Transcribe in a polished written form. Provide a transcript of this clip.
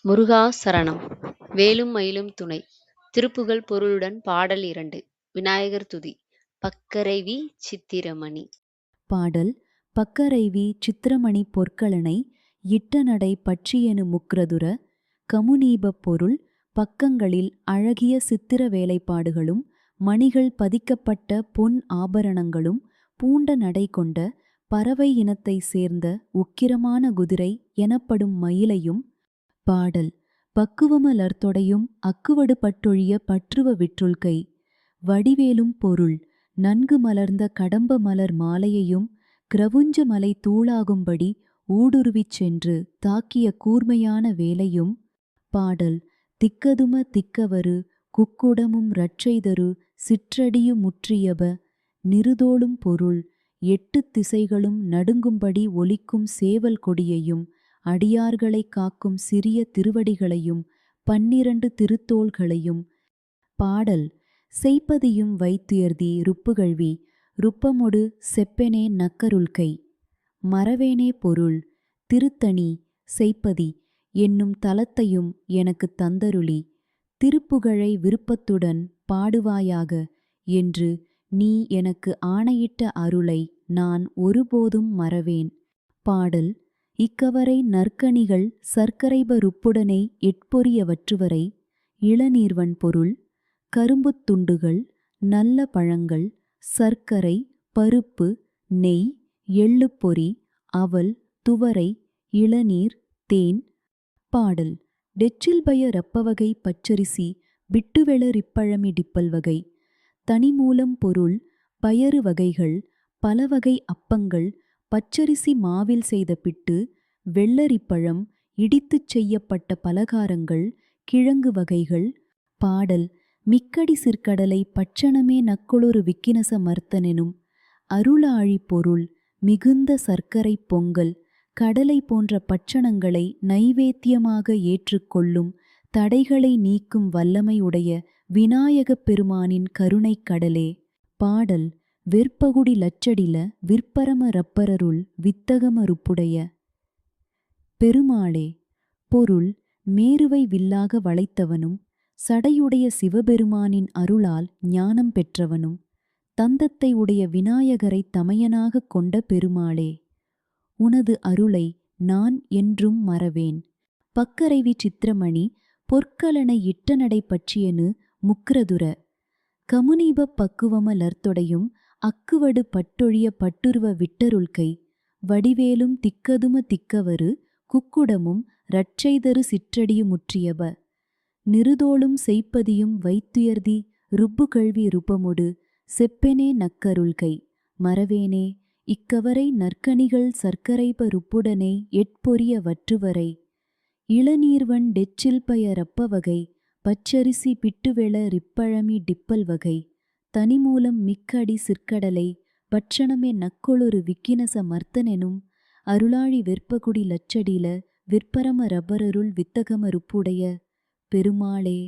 முருகா சரணம். வேலும் மயிலும் துணை. திருப்புகழ் பொருளுடன் பாடல் 2. விநாயகர் துதி. பக்கரைவி சித்திரமணி. பாடல். பக்கரைவி சித்திரமணி பொற்கலனை இட்டநடை பற்றியெனு முக்ரதுர கமுனீபப் பொருள் பக்கங்களில் அழகிய சித்திர வேலைப்பாடுகளும் மணிகள் பதிக்கப்பட்ட பொன் ஆபரணங்களும் பூண்ட நடை கொண்ட பறவை இனத்தைச் சேர்ந்த உக்கிரமான குதிரை எனப்படும் மயிலையும். பாடல். பக்குவமலர்த்தொடையும் அக்குவடு பட்டொழிய பற்றுவ விற்றுள்கை. வடிவேலும் பொருள் நன்கு மலர்ந்த கடம்ப மலர் மாலையையும் கிரவுஞ்ச மலை தூளாகும்படி ஊடுருவிச் சென்று தாக்கிய கூர்மையான வேலையும். பாடல். திக்கதும திக்கவரு குக்குடமும் இரட்சைதரு சிற்றடியு முற்றியப நிருதோளும் பொருள் 8 திசைகளும் நடுங்கும்படி ஒலிக்கும் சேவல் கொடியையும் அடியார்களை காக்கும் சிறிய திருவடிகளையும் 12 திருத்தோள்களையும். பாடல். செய்ப்பதியும் வைத்துயர்தி ருப்புகழ்வி ருப்பமொடு செப்பெனே நக்கருள்கை. மறவேனே பொருள் திருத்தணி செய்ப்பதி என்னும் தலத்தையும் எனக்குத் தந்தருளி திருப்புகழை விருப்பத்துடன் பாடுவாயாக என்று நீ எனக்கு ஆணையிட்ட அருளை நான் ஒருபோதும் மறவேன். பாடல். இக்கவரை நற்கனிகள் சர்க்கரைப ருப்புடனே எட்பொரியவற்றுவரை இளநீர்வன் பொருள் கரும்புத் துண்டுகள் நல்ல பழங்கள் சர்க்கரை பருப்பு நெய் எள்ளுப்பொரி அவல் துவரை இளநீர் தேன். பாடல். டெச்சில்பய ரப்பவகை பச்சரிசி பிட்டுவெள ரிப்பழமி டிப்பல் வகை. தனிமூலம் பொருள் பயறு வகைகள் பலவகை அப்பங்கள் பச்சரிசி மாவில் செய்த பிட்டு வெள்ளரிப்பழம் இடித்துச் செய்யப்பட்ட பலகாரங்கள் கிழங்கு வகைகள். பாடல். மிக்கடி சிற்கடலை பட்சணமே நக்குளொரு விக்கினச மர்த்தனெனும் அருளாழி பொருள் மிகுந்த சர்க்கரை பொங்கல் கடலை போன்ற பட்சணங்களை நைவேத்தியமாக ஏற்றுக்கொள்ளும் தடைகளை நீக்கும் வல்லமை உடைய விநாயகப் பெருமானின் கருணைக் கடலே. பாடல். வெற்பகுடி லச்சடில விற்பரம ரப்பரருள் வித்தகம ருப்புடைய பெருமாளே. பொருள் மேருவை வில்லாக வளைத்தவனும் சடையுடைய சிவபெருமானின் அருளால் ஞானம் பெற்றவனும் தந்தத்தை உடைய விநாயகரை தமையனாகக் கொண்ட பெருமாளே. உனது அருளை நான் என்றும் மறவேன். பக்கரைவி சித்திரமணி பொற்கலனை இட்டநடை பற்றியனு முக்ரதுர கமுனீபப் பக்குவம லர்த்தொடையும் அக்குவடு பட்டொழிய பட்டுருவ விட்டருள்கை. வடிவேலும் திக்கதும திக்கவரு குக்குடமும் இரட்சைதரு சிற்றடியு முற்றியப நிருதோளும் செய்ப்பதியும் வைத்துயர்தி ருப்புகழ்வி ருப்பமொடு செப்பெனே நக்கருள்கை. மறவேனே இக்கவரை நற்கனிகள் சர்க்கரைப ருப்புடனே எட்பொரிய வற்றுவரை இளநீர்வன் டெச்சில்பய ரப்பவகை பச்சரிசி பிட்டுவெள ரிப்பழமி டிப்பல் வகை. தனிமூலம் மிக்கடி சிற்கடலை பட்சணமே நக்கொளொரு விக்கினச மர்த்தனெனும் அருளாழி வெற்பகுடி லச்சடில விற்பரம ரப்பரருள் வித்தகம ருப்புடைய பெருமாளே.